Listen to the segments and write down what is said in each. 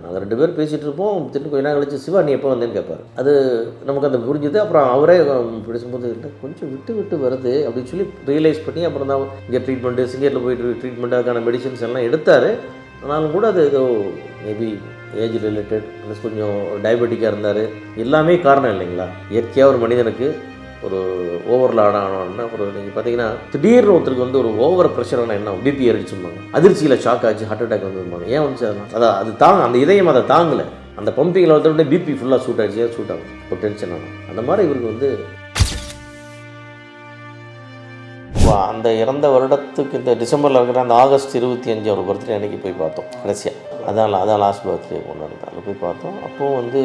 நாங்கள் 2 பேர் பேசிகிட்டு இருப்போம். திட்டு கொஞ்ச நேரம் கழிச்சு சிவா நீ எப்போ வந்தேன்னு கேட்பார். அது நமக்கு அந்த புரிஞ்சுது. அப்புறம் அவரே பேசும்போது இல்லை கொஞ்சம் விட்டு வருது அப்படின்னு சொல்லி ரியலைஸ் பண்ணி அப்புறம் தான் இங்கே ட்ரீட்மெண்ட்டு சிங்கேரில் போயிட்டு ட்ரீட்மெண்ட் அதுக்கான மெடிசன்ஸ் எல்லாம் எடுத்தார். ஆனாலும் கூட அது ஏதோ மேபி ஏஜ் ரிலேட்டட் ப்ளஸ் கொஞ்சம் டயபெட்டிக்காக இருந்தார். எல்லாமே காரணம் இல்லைங்களா. இயற்கையாக ஒரு மனிதனுக்கு ஒரு ஓவர்லாட் ஆனோன்னா ஒரு நீங்கள் பார்த்தீங்கன்னா திடீர்னு ஒருத்தருக்கு வந்து ஒரு ஓவர் ப்ரெஷரான என்ன பிபி ஏறிச்சும்பாங்க, அதிர்ச்சியில் ஷாக் ஆச்சு, ஹார்ட் அட்டாக் வந்துருப்பாங்க. ஏன் வந்துச்சு அதெல்லாம் அது தாங்க அந்த இதயம் அதை தாங்கலை. அந்த பம்பிங்கில் வந்து பிபி ஃபுல்லாக சூட் ஆகிடுச்சு. ஏன் சூட் ஆகும் ஒரு டென்ஷன் ஆகும். அந்த மாதிரி இவருக்கு வந்து அந்த இறந்த வருடத்துக்கு இந்த டிசம்பரில் இருக்கிற அந்த ஆகஸ்ட் 25 அவர் பர்த்டே அன்றைக்கி போய் பார்த்தோம் கடைசியாக. அதான் லாஸ்ட் பர்த்டே கொண்டாடுது. அதில் போய் பார்த்தோம். அப்போது வந்து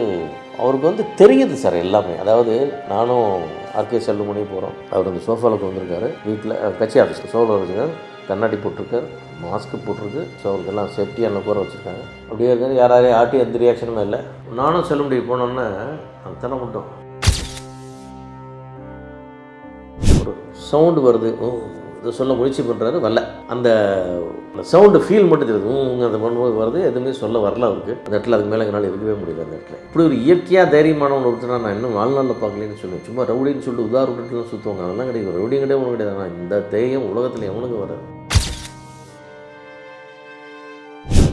அவருக்கு வந்து தெரியுது சார் எல்லாமே. அதாவது நானும் ஆர்கே செல்லுமணி போகிறோம். அவர் அந்த சோஃபாவுக்கு வந்திருக்காரு. வீட்டில் கட்சி ஆஃபீஸ் சோஃபாவில் வச்சுருக்காரு. கண்ணாடி போட்டிருக்காரு, மாஸ்க்கு போட்டிருக்கு. ஸோ அவருக்கெல்லாம் சேஃப்டியாக எல்லாம் கூற வச்சுருக்காங்க. அப்படியே இருக்காரு. யாரையும் ஆட்டி எந்த ரியாக்ஷனுமே இல்லை. நானும் செல்லுமணி போனோன்னே அந்த தலை மட்டும் ஒரு சவுண்டு வருது. இதை சொல்ல முயற்சி பண்ணுறாரு, வரல. அந்த சவுண்டு ஃபீல் மட்டும் தெரியுது. அந்த பண்ணும்போது வருது, எதுவுமே சொல்ல வரல அவருக்கு. அந்த இடத்துல அதுக்கு மேலே என்னால் இருக்கவே முடியல. அந்த இடத்துல இப்படி ஒரு இயற்கையாக தைரியமானவன் ஒருத்தனா நான் இன்னும் வாழ்நாளில் பார்க்கலன்னு சொல்லுவேன். சும்மா ரவுடின்னு சொல்லிட்டு உதாரணத்துலாம் சுற்றுவாங்க. அதெல்லாம் கிடையாது. ரவுடியும் கிடையாது, ஒன்றும் கிடையாது. ஆனால் இந்த தைரியம் உலகத்தில் எவனுக்கு வராது.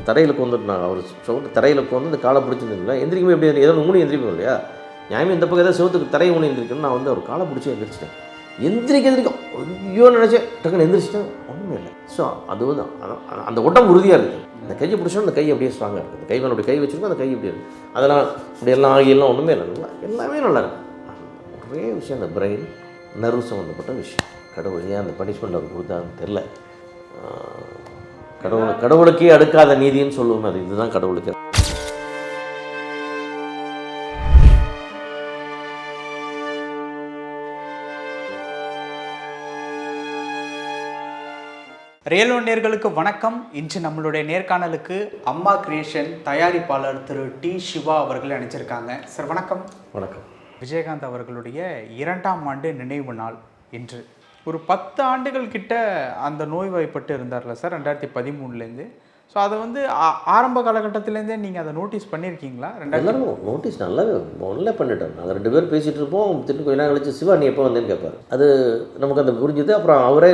தரையில் கொண்டுட்டு நான் அவர் சவுண்டு தரையில் கொண்டு இந்த காலை பிடிச்சிருந்தீங்களா எந்திரிக்குமே எப்படி ஏதோ ஊனி எந்திரிக்கணும் இல்லையா. நியாயமே இந்த பக்கம் ஏதாவது சிவத்துக்கு தரையை ஊனி எந்திரிக்கணும். நான் வந்து அவர் காலை பிடிச்சி எந்திரிச்சிட்டேன். எந்திரிக்கும் ஐயோ நினச்சேன், டக்குன்னு எந்திரிச்சிட்டேன். ஒன்றுமே இல்லை. ஸோ அது வந்து அந்த உடம்பு உறுதியாக இருக்குது. இந்த கையை பிடிச்சோம், அந்த கை அப்படியே ஸ்ட்ராங்காக இருக்குது. அந்த கை மேலே அப்படி கை வச்சுருக்கோம், அந்த கை இப்படி இருக்குது. அதெல்லாம் இப்படி எல்லாம் ஆகியெல்லாம் ஒன்றுமே இல்லை. நல்லா எல்லாமே நல்லா இருக்குது. ஒரே விஷயம் அந்த பிரெயின் நர்வ் சம்மந்தப்பட்ட விஷயம். கடவுள் ஏன் அந்த பனிஷ்மெண்ட் அவர் கொடுத்தான்னு தெரில. கடவுளுக்கே அடுக்காத நீதின்னு சொல்லுவோம். அது இதுதான் கடவுளுக்கு. ரியல் ஒன் நேயர்களுக்கு வணக்கம். இன்று நம்மளுடைய நேர்காணலுக்கு அம்மா கிரியேஷன் தயாரிப்பாளர் திரு டி சிவா அவர்கள் அனுப்பிச்சிருக்காங்க. சார் வணக்கம். வணக்கம். விஜயகாந்த் அவர்களுடைய 2ஆம் ஆண்டு நினைவு நாள் இன்று. ஒரு 10 ஆண்டுகள் கிட்ட அந்த நோய்வாய்ப்பட்டு இருந்தார்ல சார் 2013லேருந்து. ஸோ அதை வந்து ஆரம்ப காலகட்டத்திலேருந்தே நீங்கள் அதை நோட்டீஸ் பண்ணியிருக்கீங்களா? எல்லாரும் நோட்டீஸ் நல்லாவே ஒன்றில் பண்ணிட்டோம். நாங்கள் 2 பேர் பேசிகிட்டு இருப்போம். திட்டு கொஞ்ச நேரம் கழிச்சு சிவா நீ எப்போ வந்தேன்னு கேட்பார். அது நமக்கு அந்த புரிஞ்சுது. அப்புறம் அவரே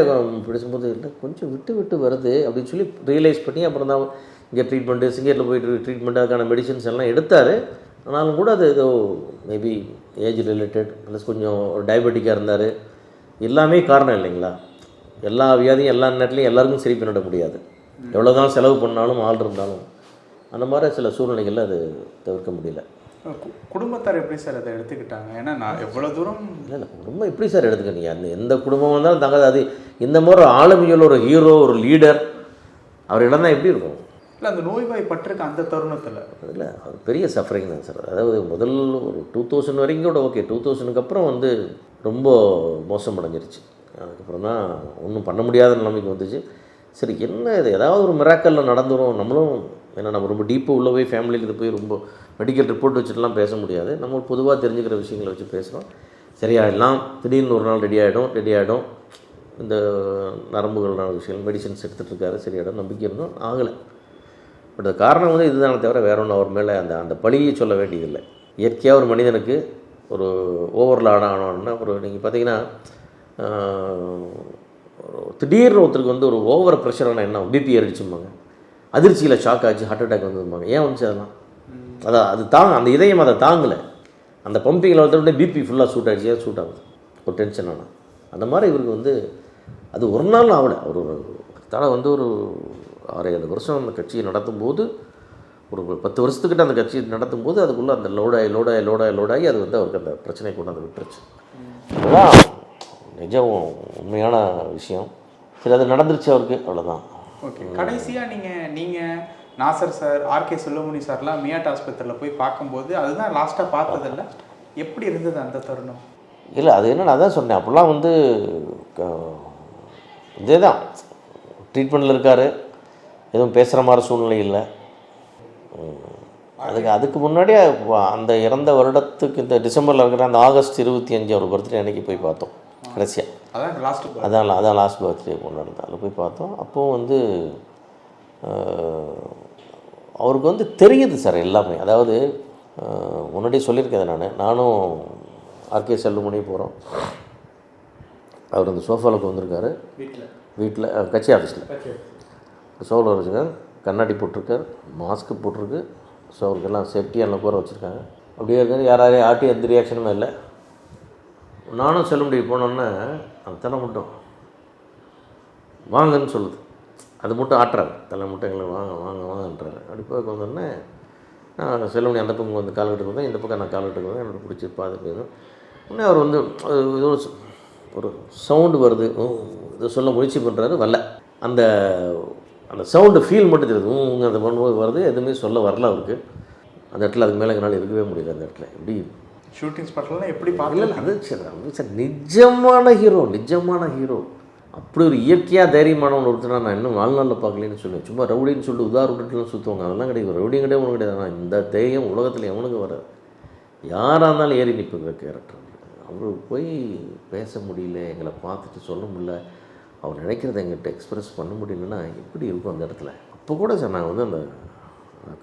பேசும்போது இல்லை கொஞ்சம் விட்டு வருது அப்படின்னு சொல்லி ரியலைஸ் பண்ணி அப்புறம் தான் இங்கே ட்ரீட்மெண்ட்டு சிங்கேரில் போயிட்டு ட்ரீட்மெண்ட் அதுக்கான மெடிசன்ஸ் எல்லாம் எடுத்தார். ஆனாலும் கூட அது ஏதோ மேபி ஏஜ் ரிலேட்டட் ப்ளஸ் கொஞ்சம் டயபெட்டிக்காக இருந்தார். எல்லாமே காரணம் இல்லைங்களா. எல்லா வியாதியும் எல்லா நேரத்துலையும் எல்லாருக்கும் சரி பண்ணிட முடியாது. எவ்வளோ தான் செலவு பண்ணாலும் ஆள் இருந்தாலும் அந்த மாதிரி சில சூழ்நிலைகளில் அது தவிர்க்க முடியல. குடும்பத்தார் எப்படி சார் அதை எடுத்துக்கிட்டாங்க? ஏன்னா நான் எவ்வளோ தூரம் இல்லை குடும்பம் எப்படி சார் எடுத்துக்கிட்டீங்க? அந்த எந்த குடும்பம் வந்தாலும் தங்காது. அது இந்த மாதிரி ஆளுமையில் ஒரு ஹீரோ ஒரு லீடர் அவர் இடம் தான் எப்படி இருக்கும்? இல்லை அந்த நோய்வாய்ப்பட்டிருக்க அந்த தருணத்தில் இல்லை அது பெரிய சஃபரிங் தான் சார். அதாவது முதல் ஒரு 2000 வரைக்கும் கூட ஓகே. 2000க்கு அப்புறம் வந்து ரொம்ப மோசம் அடைஞ்சிருச்சு. அதுக்கப்புறம் தான் ஒன்றும் பண்ண முடியாத நிலைமைக்கு வந்துச்சு. சரி என்ன இது ஏதாவது ஒரு மிராக்கலில் நடந்துடும் நம்மளும். ஏன்னா நம்ம ரொம்ப டீப்பாக உள்ள போய் ஃபேமிலியில் இது போய் ரொம்ப மெடிக்கல் ரிப்போர்ட் வச்சுட்டுலாம் பேச முடியாது. நம்ம பொதுவாக தெரிஞ்சுக்கிற விஷயங்களை வச்சு பேசுகிறோம். சரியாயிடலாம். திடீர்னு ஒரு நாள் ரெடி ஆகிடும். இந்த நரம்புகளான விஷயங்கள் மெடிசன்ஸ் எடுத்துகிட்டு இருக்காரு, சரியாயிடும் நம்பிக்கை இருந்தோம். ஆகலை. பட் அது காரணம் வந்து இதுதானே தவிர வேற ஒன்று அவர் மேலே அந்த பழியை சொல்ல வேண்டியதில்லை. இயற்கையாக ஒரு மனிதனுக்கு ஒரு ஓவர்லாட் ஆனோன்னா ஒரு நீங்கள் பார்த்தீங்கன்னா திடீர்னு ஒருத்தருக்கு வந்து ஒரு ஓவர் ப்ரெஷரான என்ன பிபி ஏறிச்சும்பாங்க, அதிர்ச்சியில் ஷாக் ஆச்சு, ஹார்ட் அட்டாக் வந்துருப்பாங்க. ஏன் வந்துச்சு அதெல்லாம் அது தாங்க அந்த இதயம் அதை தாங்கலை. அந்த பம்பிங்கில் வந்து பிபி ஃபுல்லாக சூட் ஆகிடுச்சு. ஏன் சூட் ஆகுது ஒரு டென்ஷன் ஆனால். அந்த மாதிரி இவருக்கு வந்து அது ஒரு நாள் ஆகலை. அவர் வந்து ஒரு 6-7 வருஷம் அந்த கட்சியை நடத்தும்போது ஒரு 10 வருஷத்துக்கிட்ட அந்த கட்சியை நடத்தும்போது அதுக்குள்ளே அந்த லோடாகி அது வந்து அவருக்கு அந்த பிரச்சனையை கொண்டாந்து விட்டுருச்சு. அதுதான் நிஜம் உண்மையான விஷயம். சரி அது நடந்துருச்சு அவருக்கு, அவ்வளோதான். ஓகே. கடைசியாக நீங்கள் நாசர் சார் ஆர்கே செல்லுமணி சார்லாம் மியாட் ஆஸ்பத்திரியில் போய் பார்க்கும்போது அதுதான் லாஸ்ட்டாக பார்த்ததில்ல. எப்படி இருந்தது அந்த தருணம்? இல்லை அது என்னென்னு அதான் சொன்னேன். அப்போல்லாம் வந்து இதே தான் ட்ரீட்மெண்ட்டில் இருக்கார். எதுவும் பேசுகிற மாதிரி சூழ்நிலை இல்லை. அதுக்கு முன்னாடியே அந்த இறந்த வருடத்துக்கு இந்த டிசம்பரில் இருக்கிற அந்த ஆகஸ்ட் 25 அவர் பர்த்டே அன்றைக்கி போய் பார்த்தோம் கடைசியாக. அதான் லாஸ்ட் பர்த்டே கொண்டாடுது. அதில் போய் பார்த்தோம். அப்போது வந்து அவருக்கு வந்து தெரியுது சார் எல்லாமே. அதாவது முன்னாடியே சொல்லியிருக்கேன் நானும் ஆர்கே செல்லுமணி போகிறோம். அவர் அந்த சோஃபாவுக்கு வந்திருக்காரு வீட்டில் கட்சி ஆஃபீஸில் சோஃபாவில் வச்சுருக்காரு, கண்ணாடி போட்டிருக்கார், மாஸ்க்கு போட்டிருக்கு, ஸோ அவருக்கெல்லாம் சேஃப்டியாக எல்லாம் கூற வச்சுருக்காங்க. அப்படியே இருக்காரு, யாரையும் ஆட்டி எந்த ரியாக்ஷனுமே இல்லை. நானும் செல்லுமணி போனோன்னே அந்த தலை மட்டும் வாங்கன்னு சொல்லுது, அது மட்டும் ஆட்டுறாரு, தலை மட்டும் எங்களை வாங்க வாங்க வாங்கன்றாரு. அப்படி போய் வந்தோடனே நான் செல்லுமணி அந்த பக்கம் வந்து கால்கிட்டு வந்தேன், இந்த பக்கம் நான் கால்கிட்டு வந்தேன், எனக்கு பிடிச்சி பார்த்துட்டு உடனே அவர் வந்து ஏதோ ஒரு சவுண்டு வருது, இதை சொல்ல முயற்சி பண்ணுறாரு, வரல. அந்த அந்த சவுண்டு ஃபீல் மட்டும் தெரியுது, அந்த பண்ணும்போது வருது, எதுவுமே சொல்ல வரல அவருக்கு. அந்த இடத்துல அதுக்கு மேலே என்னால் இருக்கவே முடியல. அந்த இடத்துல எப்படி ஷூட்டிங் ஸ்பாட்லாம் எப்படி பார்க்கல. அது சார் நிஜமான ஹீரோ. அப்படி ஒரு இயற்கையாக தைரியமானவன் ஒருத்தனா நான் இன்னும் வாழ்நாளில் பார்க்கலன்னு சொல்லுவேன். சும்மா ரவுடின்னு சொல்லிட்டு விட்டுலாம் சுற்றுவாங்க, அதெல்லாம் கிடையாது. ரவுடியும் கிடையாது, ஒன்றும் கிடையாது. ஆனால் இந்த தைரியம் உலகத்தில் எவனுக்கு வராது. யாராக இருந்தாலும் ஏறி நிற்புங்கிற கேரக்டர். அவர் போய் பேச முடியல, எங்களை பார்த்துட்டு சொல்ல முடியல, அவர் நினைக்கிறத எங்கிட்ட எக்ஸ்ப்ரெஸ் பண்ண முடியலன்னா எப்படி இருக்கும் அந்த இடத்துல. அப்போ கூட சார் நாங்கள் வந்து அந்த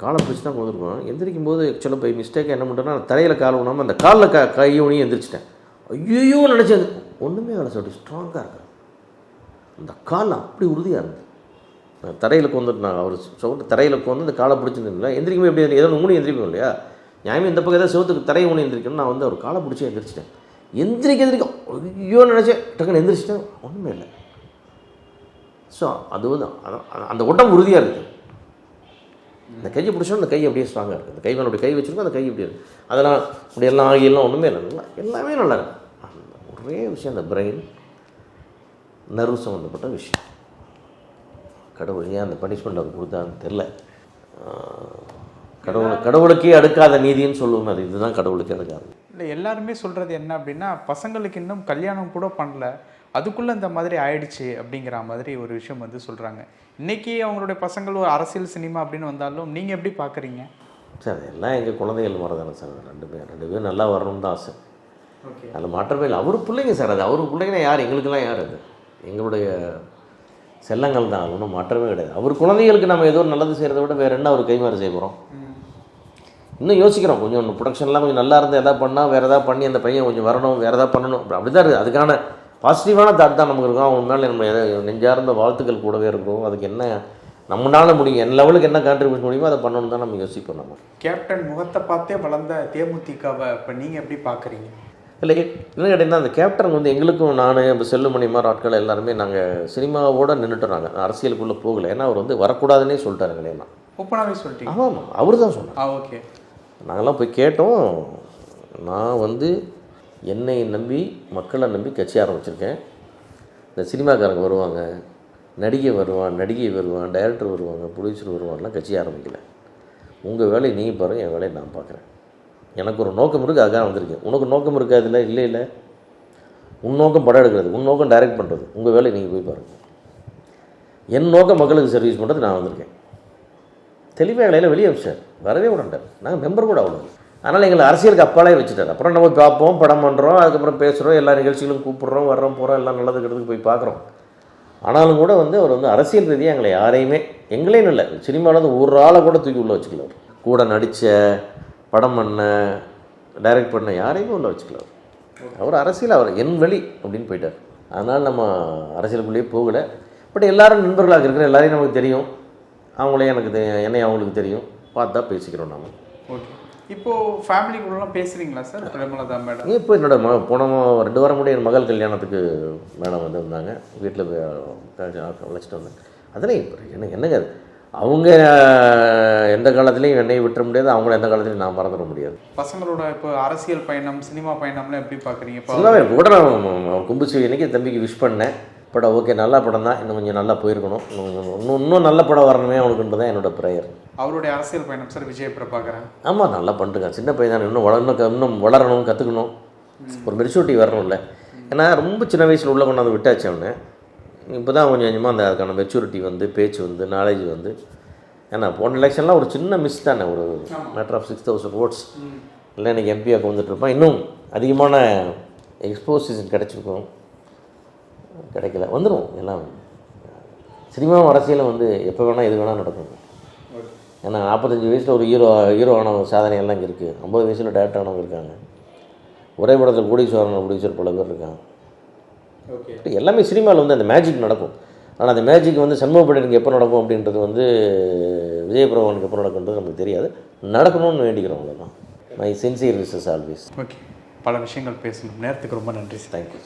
காலை பிடிச்சி தான் கொடுத்துருக்கோம். எந்திரிக்கும் போது ஆக்சுவலாக போய் மிஸ்டேக்காக என்ன பண்ணுறேன்னா, தரையில் கால் விடாமல் அந்த காலில் கையோனையும் எந்திரிச்சிட்டேன். ஐயோ நினச்சது ஒன்றுமே வேலை சொல்லி ஸ்ட்ராங்காக இருக்கேன். அந்த கால் அப்படி உறுதியாக இருந்தது. நான் தரையில் கொண்டுட்டு நான் அவர் சொல்லிட்டு தரையில் கொண்டு அந்த காலை பிடிச்சிருந்தேன். எந்திரிக்குமே எப்படி ஏதோ ஊனி எந்திரிக்கும் இல்லையா, நியாயமே இந்த பக்கம் ஏதாவது செவத்துக்கு தரையை ஊனி எந்திரிக்கணும். நான் வந்து அவர் காலை பிடிச்சி எந்திரிச்சிட்டேன். எந்திரிக்கும் ஐயோ நினச்சேன், டக்குன்னு எந்திரிச்சிட்டேன், ஒன்றுமே இல்லை. ஸோ அது வந்து அந்த உடம்பு உறுதியாக இருக்குது. இந்த கையை பிடிச்சோம், அந்த கை அப்படியே ஸ்ட்ராங்காக இருக்குது. அந்த கை மேலே அப்படி கை வச்சுருக்கோம், அந்த கை இப்படி இருக்குது. அதெல்லாம் இப்படி எல்லாம் ஆகியெல்லாம் ஒன்றுமே இல்லை, நல்லா எல்லாமே நல்லா இருக்குது. அந்த ஒரே விஷயம் அந்த பிரெயின் நர்வு சம்மந்தப்பட்ட விஷயம். கடவுள் ஏன் அந்த பனிஷ்மெண்ட் அவர் கொடுத்தான்னு தெரில. கடவுளுக்கே அடுக்காத நீதின்னு சொல்லுவோம், அது இதுதான் கடவுளுக்கே அடுக்காது. இல்லை, எல்லாருமே சொல்கிறது என்ன அப்படின்னா, பசங்களுக்கு இன்னும் கல்யாணம் கூட பண்ணல, அதுக்குள்ளே இந்த மாதிரி ஆயிடுச்சு அப்படிங்கிற மாதிரி ஒரு விஷயம் வந்து சொல்கிறாங்க. இன்றைக்கி அவங்களுடைய பசங்கள் ஒரு அரசியல் சினிமா அப்படின்னு வந்தாலும் நீங்கள் எப்படி பார்க்குறீங்க சார்? எல்லாம் எங்கள் குழந்தைகள் மாதிரி தானே சார். ரெண்டு பேரும் நல்லா வரணும்னு தான் ஆசை. ஓகே, அதில் மாற்றமே இல்லை. அவர் பிள்ளைங்க சார், அது அவர் பிள்ளைங்கன்னா யார், எங்களுக்கெல்லாம் யார், அது எங்களுடைய செல்லங்கள் தான், அது ஒன்றும் மாற்றமே கிடையாது. அவர் குழந்தைகளுக்கு நம்ம ஏதோ நல்லது செய்கிறத விட வேறு என்ன அவர் கைமாறு செய்ய போகிறோம். இன்னும் யோசிக்கிறோம், கொஞ்சம் ப்ரொடக்ஷன்லாம் கொஞ்சம் நல்லா இருந்து எதாவது பண்ணால் வேறு எதாவது பண்ணி அந்த பையன் கொஞ்சம் வரணும், வேறு எதாவது பண்ணணும், அப்படி தான் இருக்குது. அதுக்கான பாசிட்டிவான தாட் தான் நமக்கு இருக்கும். அவங்க மேலே நம்ம நெஞ்சார்ந்த வாழ்த்துக்கள் கூடவே இருக்கும். அதுக்கு என்ன நம்மளால முடியும், என் லெவலுக்கு என்ன கான்ட்ரிபியூட் முடியுமோ அதை பண்ணணும் தான் நம்ம யோசிப்போம். நம்ம கேப்டன் முகத்தை பார்த்தே வளர்ந்த தேமுதிகவை இப்போ நீங்கள் எப்படி பார்க்குறீங்க? இல்லை என்ன கேட்டிங்கன்னா, அந்த கேப்டன் வந்து எங்களுக்கும் நான் இப்போ செல்லுமணி மாதிரி ஆட்கள் எல்லாருமே நாங்கள் சினிமாவோடு நின்றுட்டோம். நாங்கள் அரசியலுக்குள்ளே போகலை. ஏன்னா அவர் வந்து வரக்கூடாதுன்னே சொல்லிட்டாரு எங்களேன்னா. ஓப்பனாகவே சொல்லிட்டீங்க? ஆமாம், அவர் தான் சொன்னார். ஓகே, நாங்கள்லாம் போய் கேட்டோம். நான் வந்து என்னை நம்பி மக்களை நம்பி கட்சி ஆரம்பிச்சிருக்கேன். இந்த சினிமாக்காரங்க வருவாங்க, நடிகை வருவான், டைரக்டர் வருவாங்க, ப்ரொடியூசர் வருவான்லாம் கட்சி ஆரம்பிக்கல. உங்கள் வேலையை நீங்கள் பாருங்கள், என் வேலையை நான் பார்க்குறேன். எனக்கு ஒரு நோக்கம் இருக்குது, அதுக்காக வந்திருக்கேன். உனக்கு நோக்கம் இருக்காதுல்ல? இல்லை, உன் நோக்கம் படம் எடுக்கிறது, உன் நோக்கம் டைரக்ட் பண்ணுறது, உங்கள் வேலையை நீங்கள் போய் பாருங்கள். என் நோக்கம் மக்களுக்கு சர்வீஸ் பண்ணுறது, நான் வந்திருக்கேன். தெளிவாக வேலையில் வெளியே வச்சார், வரவே விடண்டார். நாங்கள் மெம்பர் கூட அவ்வளோ. அதனால் எங்களை அரசியலுக்கு அப்பாலே வச்சுட்டார். அப்புறம் நம்ம பார்ப்போம், படம் பண்ணுறோம், அதுக்கப்புறம் பேசுகிறோம், எல்லா நிகழ்ச்சிகளும் கூப்பிட்றோம், வர்றோம் போகிறோம், எல்லாம் நல்லது கெட்டதுக்கு போய் பார்க்குறோம். ஆனாலும் கூட வந்து அவர் வந்து அரசியல் ரீதியாக எங்களை யாரையுமே, எங்களேன்னு இல்லை, சினிமாவில் ஒரு ஆளை கூட தூக்கி உள்ளே வச்சுக்கல. அவர் கூட நடித்த, படம் பண்ண, டைரக்ட் பண்ண யாரையுமே உள்ளே வச்சுக்கல. அவர் அரசியல் அவர் என் வழி அப்படின்னு போயிட்டார். அதனால் நம்ம அரசியலுக்குள்ளேயே போகலை. பட் எல்லோரும் நண்பர்களாக இருக்கிற எல்லாரையும் நமக்கு தெரியும், அவங்களே எனக்கு என்னை அவங்களுக்கு தெரியும், பார்த்தா பேசிக்கிறோம் நாம். ஓகே, இப்போது ஃபேமிலி கூடலாம் பேசுகிறீங்களா சார்? பிரேமலதா மேடம் இப்போ என்னோட போன 2 வாரம் கூட என் மகள் கல்யாணத்துக்கு மேடம் வந்து வந்தாங்க, வீட்டில் போய் அழைச்சிட்டு வந்தேன். அதெல்லாம் என்னங்க அவங்க எந்த காலத்துலேயும் என்னை விட்டுற முடியாது, அவங்கள எந்த காலத்துலையும் நான் மறந்துட முடியாது. பசங்களோட இப்போ அரசியல் பயணம், சினிமா பயணம்லாம் எப்படி பார்க்குறீங்க? சினிமாவே கூட நான் கும்பிச்சு இன்றைக்கி தம்பிக்கு விஷ் பண்ணேன். படம் ஓகே, நல்ல படம் தான், இன்னும் கொஞ்சம் நல்லா போயிருக்கணும், இன்னும் நல்ல படம் வரணுமே அவனுக்குன்றது தான் என்னோடய ப்ரேயர். அவருடைய அரசியல் பயணம் சார் விஜய் பிரபாகரன்? ஆமாம், நல்லா பண்ணிட்டுருக்கான். சின்ன பையன் தான், இன்னும் வளரணும், கற்றுக்கணும், ஒரு மெச்சூரிட்டி வரணும்ல. ஏன்னா ரொம்ப சின்ன வயசில் உள்ள கொண்டாந்து விட்டாச்சு அவனை. இப்போ தான் கொஞ்சம் கொஞ்சமாக அந்த அதுக்கான மெச்சூரிட்டி வந்து, பேச்சு வந்து, நாலேஜ் வந்து. ஏன்னா போன எலெக்ஷன்லாம் ஒரு சின்ன மிஸ் தானே, ஒரு மேட்டர் ஆஃப் 6000 votes இல்லை எனக்கு எம்பியாக வந்துட்டுருப்பான். இன்னும் அதிகமான எக்ஸ்போசிஷன் கிடச்சிருக்கும், கிடைக்கல, வந்துடும். எல்லாம் சினிமாவும் அரசியலும் வந்து எப்போ வேணால் எது வேணால் நடக்கும். ஏன்னா 45 வயசில் ஒரு ஹீரோ ஆனவங்க சாதனையெல்லாம் இங்கே இருக்குது. 50 வயசில் டேரக்டர் ஆனவங்க இருக்காங்க. ஒரே படத்தில் ப்ரொடியூசர் பல பேர் இருக்காங்க. ஓகே. எல்லாமே சினிமாவில் வந்து அந்த மேஜிக் நடக்கும். ஆனால் அந்த மேஜிக் வந்து சண்முக பாண்டியனுக்கு எப்போ நடக்கும் அப்படின்றது வந்து விஜயபிரபுவனுக்கு எப்போ நடக்குன்றது நமக்கு தெரியாது. நடக்கணும்னு வேண்டிக்கிறோம். அவ்வளோதான். My sincere wishes always. Okay, பல விஷயங்கள் பேசணும். நேரத்துக்கு ரொம்ப நன்றி. தேங்க்யூ.